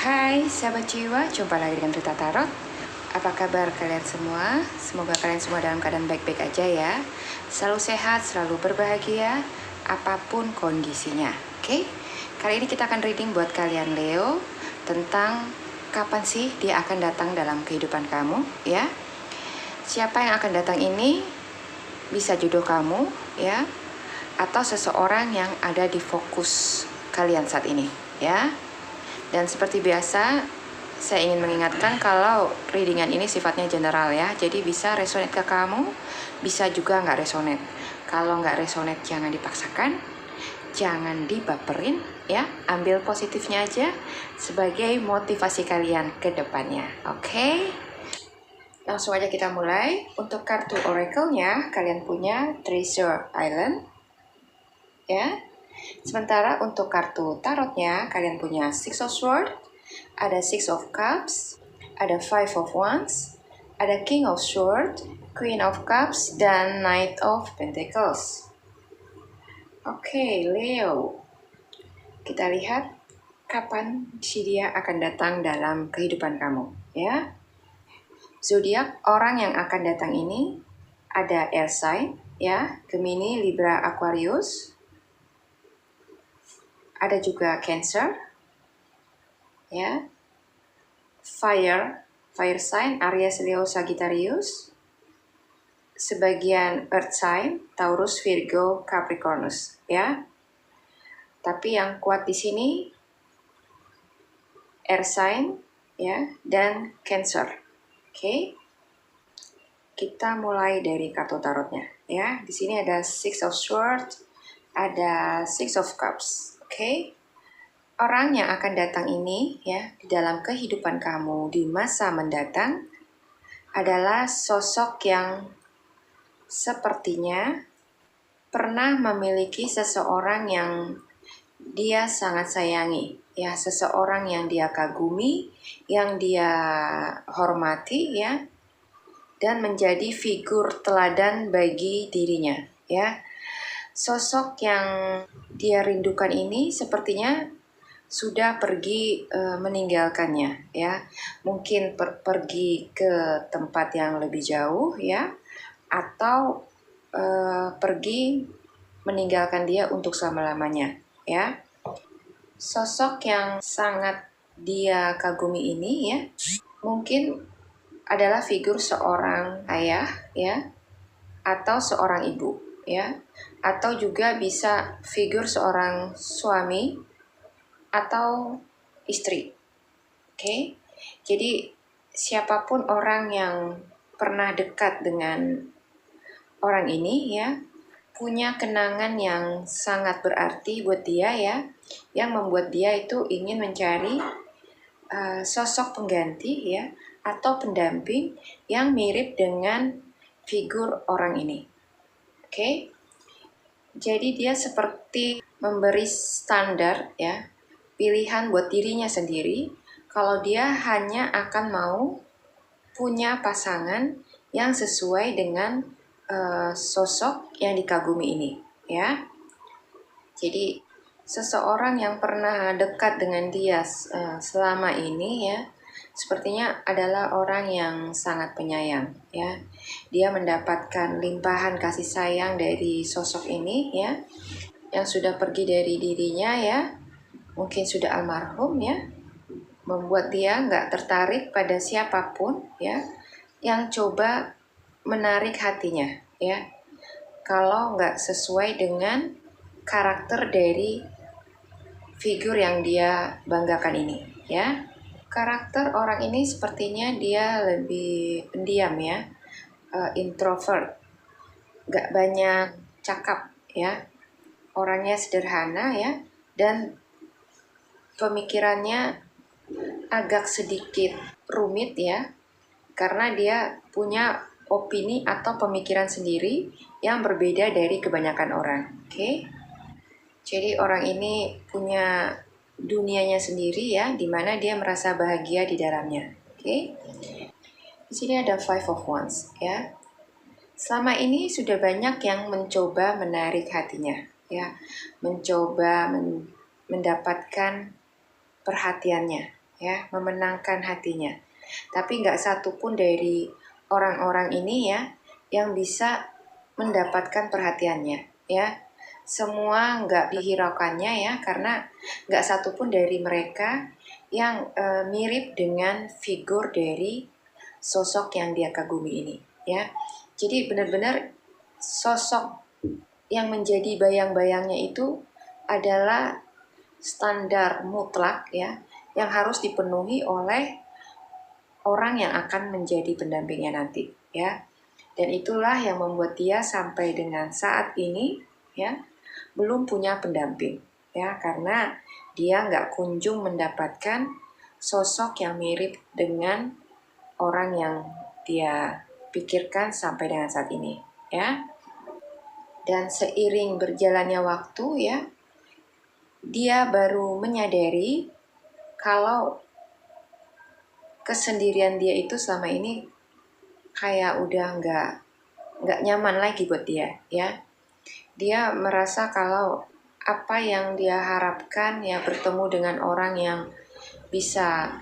Hai sahabat jiwa, jumpa lagi dengan Rita Tarot. Apa kabar kalian semua? Semoga kalian semua dalam keadaan baik-baik aja ya. Selalu sehat, selalu berbahagia, apapun kondisinya. Oke? Kali ini kita akan reading buat kalian Leo tentang kapan sih dia akan datang dalam kehidupan kamu ya. Siapa yang akan datang ini bisa jodoh kamu ya, atau seseorang yang ada di fokus kalian saat ini ya. Dan seperti biasa, saya ingin mengingatkan kalau readingan ini sifatnya general ya. Jadi bisa resonate ke kamu, bisa juga nggak resonate. Kalau nggak resonate jangan dipaksakan, jangan dibaperin ya. Ambil positifnya aja sebagai motivasi kalian ke depannya. Oke? Langsung aja kita mulai. Untuk kartu oracle-nya, kalian punya Treasure Island ya. Sementara untuk kartu tarotnya, kalian punya Six of Swords, ada Six of Cups, ada Five of Wands, ada King of Swords, Queen of Cups, dan Knight of Pentacles. Oke, Leo. Kita lihat kapan si dia akan datang dalam kehidupan kamu, ya. Zodiak orang yang akan datang ini ada Air sign, ya, Gemini, Libra, Aquarius. Ada juga Cancer, ya, fire sign, Aries, Leo, Sagittarius, sebagian Earth sign, Taurus, Virgo, Capricornus, ya. Tapi yang kuat di sini Air sign, ya, dan Cancer. Oke. Kita mulai dari kartu tarotnya, ya. Di sini ada Six of Swords, ada Six of Cups. Oke. Orang yang akan datang ini ya di dalam kehidupan kamu di masa mendatang adalah sosok yang sepertinya pernah memiliki seseorang yang dia sangat sayangi, ya, seseorang yang dia kagumi, yang dia hormati ya, dan menjadi figur teladan bagi dirinya, ya. Sosok yang dia rindukan ini sepertinya sudah pergi meninggalkannya ya, mungkin pergi ke tempat yang lebih jauh ya, atau pergi meninggalkan dia untuk selama-lamanya ya. Sosok yang sangat dia kagumi ini ya, mungkin adalah figur seorang ayah ya, atau seorang ibu ya, atau juga bisa figur seorang suami atau istri. Oke. Jadi siapapun orang yang pernah dekat dengan orang ini ya, punya kenangan yang sangat berarti buat dia ya, yang membuat dia itu ingin mencari sosok pengganti ya, atau pendamping yang mirip dengan figur orang ini. Oke. Jadi dia seperti memberi standar ya, pilihan buat dirinya sendiri kalau dia hanya akan mau punya pasangan yang sesuai dengan sosok yang dikagumi ini ya. Jadi seseorang yang pernah dekat dengan dia selama ini ya, sepertinya adalah orang yang sangat penyayang ya. Dia mendapatkan limpahan kasih sayang dari sosok ini ya, yang sudah pergi dari dirinya ya, mungkin sudah almarhum ya, membuat dia nggak tertarik pada siapapun ya, yang coba menarik hatinya ya, kalau nggak sesuai dengan karakter dari figur yang dia banggakan ini ya. Karakter orang ini sepertinya dia lebih pendiam ya, introvert, nggak banyak cakap ya, orangnya sederhana ya, dan pemikirannya agak sedikit rumit ya, karena dia punya opini atau pemikiran sendiri yang berbeda dari kebanyakan orang. Oke. Jadi orang ini punya dunianya sendiri ya, di mana dia merasa bahagia di dalamnya. Oke. Di sini ada Five of Wands ya. Selama ini sudah banyak yang mencoba menarik hatinya ya, mencoba mendapatkan perhatiannya ya, memenangkan hatinya. Tapi nggak satupun dari orang-orang ini ya yang bisa mendapatkan perhatiannya, ya. Semua nggak dihiraukannya ya, karena nggak satupun dari mereka yang mirip dengan figur dari sosok yang dia kagumi ini, ya. Jadi benar-benar sosok yang menjadi bayang-bayangnya itu adalah standar mutlak ya, yang harus dipenuhi oleh orang yang akan menjadi pendampingnya nanti ya. Dan itulah yang membuat dia sampai dengan saat ini ya belum punya pendamping ya, karena dia nggak kunjung mendapatkan sosok yang mirip dengan orang yang dia pikirkan sampai dengan saat ini ya. Dan seiring berjalannya waktu ya, dia baru menyadari kalau kesendirian dia itu selama ini kayak udah nggak nyaman lagi buat dia ya. Dia merasa kalau apa yang dia harapkan ya, bertemu dengan orang yang bisa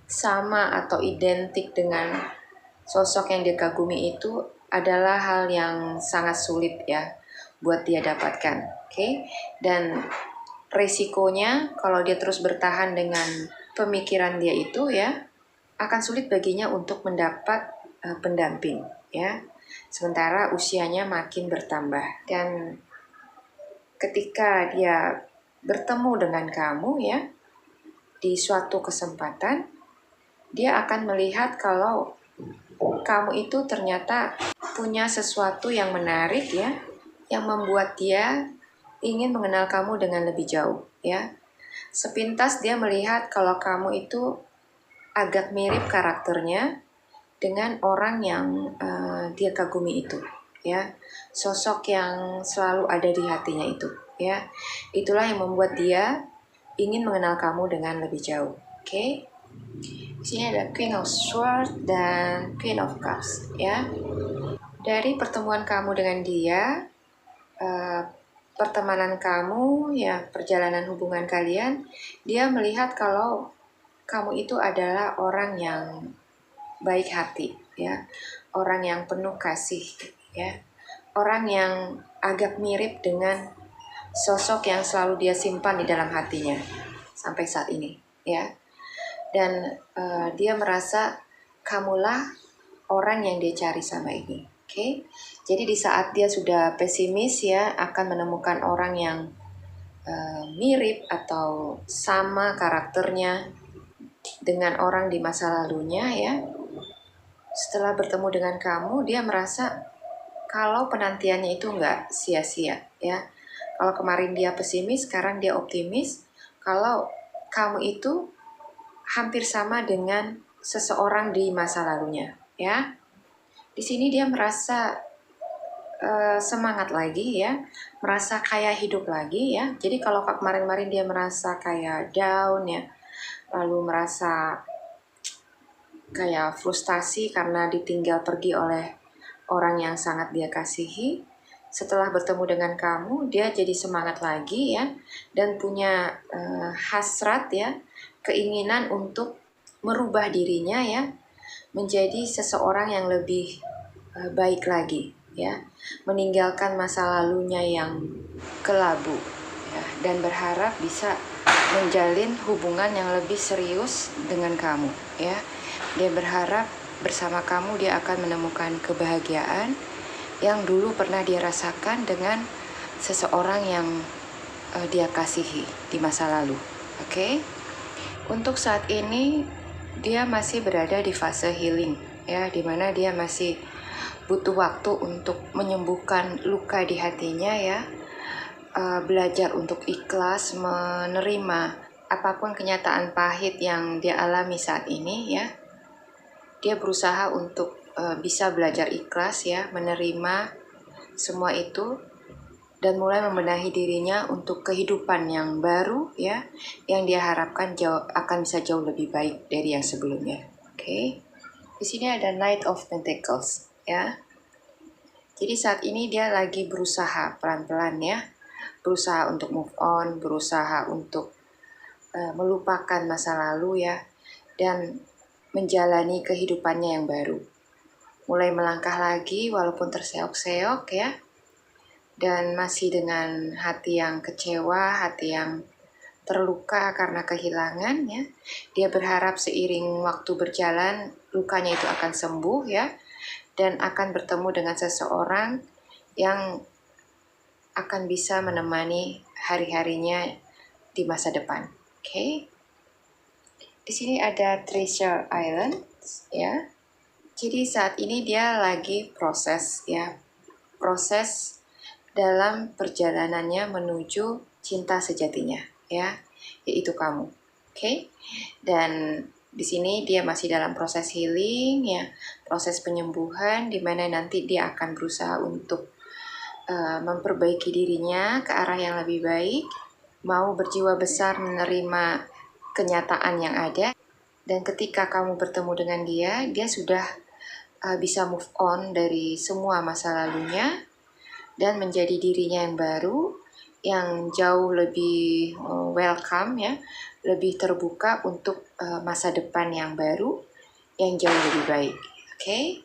sama atau identik dengan sosok yang dia kagumi itu adalah hal yang sangat sulit ya buat dia dapatkan. Oke. Dan resikonya kalau dia terus bertahan dengan pemikiran dia itu ya, akan sulit baginya untuk mendapat pendamping ya. Sementara usianya makin bertambah, dan ketika dia bertemu dengan kamu ya di suatu kesempatan, dia akan melihat kalau kamu itu ternyata punya sesuatu yang menarik ya, yang membuat dia ingin mengenal kamu dengan lebih jauh ya. Sepintas dia melihat kalau kamu itu agak mirip karakternya dengan orang yang dia kagumi itu ya, sosok yang selalu ada di hatinya itu ya. Itulah yang membuat dia ingin mengenal kamu dengan lebih jauh. Oke. Di sini ada Queen of Swords dan Queen of Cups ya. Dari pertemuan kamu dengan dia, pertemanan kamu ya, perjalanan hubungan kalian, dia melihat kalau kamu itu adalah orang yang baik hati ya, orang yang penuh kasih ya, orang yang agak mirip dengan sosok yang selalu dia simpan di dalam hatinya sampai saat ini ya. Dan dia merasa kamulah orang yang dia cari sama ini. Oke. Jadi di saat dia sudah pesimis ya, akan menemukan orang yang mirip atau sama karakternya dengan orang di masa lalunya ya, setelah bertemu dengan kamu, dia merasa kalau penantiannya itu nggak sia-sia ya. Kalau kemarin dia pesimis, sekarang dia optimis kalau kamu itu hampir sama dengan seseorang di masa lalunya ya. Di sini dia merasa semangat lagi ya, merasa kayak hidup lagi ya. Jadi kalau kemarin-kemarin dia merasa kayak down ya, lalu merasa kayak frustasi karena ditinggal pergi oleh orang yang sangat dia kasihi, setelah bertemu dengan kamu dia jadi semangat lagi ya, dan punya hasrat ya, keinginan untuk merubah dirinya ya menjadi seseorang yang lebih baik lagi ya, meninggalkan masa lalunya yang kelabu ya, dan berharap bisa menjalin hubungan yang lebih serius dengan kamu ya. Dia berharap bersama kamu dia akan menemukan kebahagiaan yang dulu pernah dia rasakan dengan seseorang yang dia kasihi di masa lalu. Oke. Untuk saat ini dia masih berada di fase healing ya, dimana dia masih butuh waktu untuk menyembuhkan luka di hatinya ya, belajar untuk ikhlas menerima apapun kenyataan pahit yang dia alami saat ini ya. Dia berusaha untuk bisa belajar ikhlas ya, menerima semua itu dan mulai membenahi dirinya untuk kehidupan yang baru ya, yang dia harapkan akan bisa jauh lebih baik dari yang sebelumnya. Oke. Di sini ada Knight of Pentacles ya. Jadi saat ini dia lagi berusaha pelan-pelan ya, berusaha untuk move on, berusaha untuk melupakan masa lalu ya. dan menjalani kehidupannya yang baru. Mulai melangkah lagi walaupun terseok-seok ya, dan masih dengan hati yang kecewa, hati yang terluka karena kehilangan ya. Dia berharap seiring waktu berjalan lukanya itu akan sembuh ya, dan akan bertemu dengan seseorang yang akan bisa menemani hari-harinya di masa depan. Oke. Di sini ada Treasure Island ya. Jadi saat ini dia lagi proses ya. Proses dalam perjalanannya menuju cinta sejatinya ya, yaitu kamu. Oke. Dan di sini dia masih dalam proses healing ya, proses penyembuhan di mana nanti dia akan berusaha untuk memperbaiki dirinya ke arah yang lebih baik, mau berjiwa besar menerima kenyataan yang ada. Dan ketika kamu bertemu dengan dia, dia sudah bisa move on dari semua masa lalunya dan menjadi dirinya yang baru, yang jauh lebih welcome ya, lebih terbuka untuk masa depan yang baru, yang jauh lebih baik. Oke.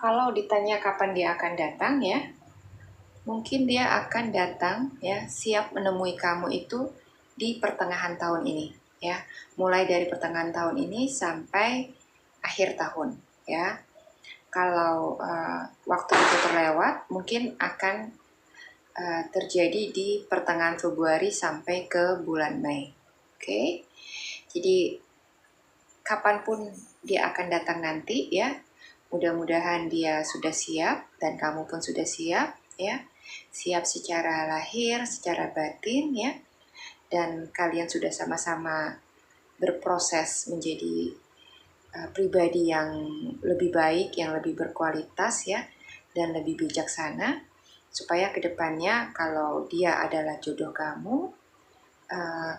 Kalau ditanya kapan dia akan datang ya, mungkin dia akan datang ya, siap menemui kamu itu di pertengahan tahun ini ya. Mulai dari pertengahan tahun ini sampai akhir tahun ya. Kalau waktu itu terlewat, mungkin akan terjadi di pertengahan Februari sampai ke bulan Mei. Oke. Jadi kapanpun dia akan datang nanti ya, mudah-mudahan dia sudah siap dan kamu pun sudah siap ya. Siap secara lahir, secara batin ya. Dan kalian sudah sama-sama berproses menjadi pribadi yang lebih baik, yang lebih berkualitas ya, dan lebih bijaksana, supaya kedepannya kalau dia adalah jodoh kamu,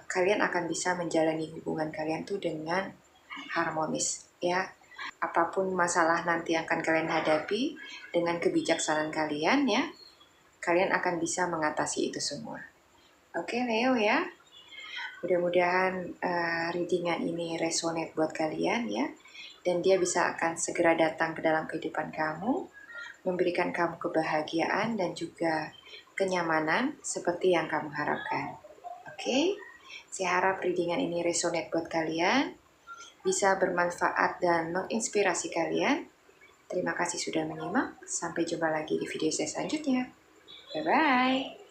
kalian akan bisa menjalani hubungan kalian tuh dengan harmonis ya. Apapun masalah nanti akan kalian hadapi, dengan kebijaksanaan kalian ya, kalian akan bisa mengatasi itu semua. Oke Leo ya, mudah-mudahan readingan ini resonate buat kalian ya, dan dia bisa akan segera datang ke dalam kehidupan kamu, memberikan kamu kebahagiaan dan juga kenyamanan seperti yang kamu harapkan. Oke, saya harap readingan ini resonate buat kalian, bisa bermanfaat dan menginspirasi kalian. Terima kasih sudah menyimak, sampai jumpa lagi di video saya selanjutnya. Bye-bye.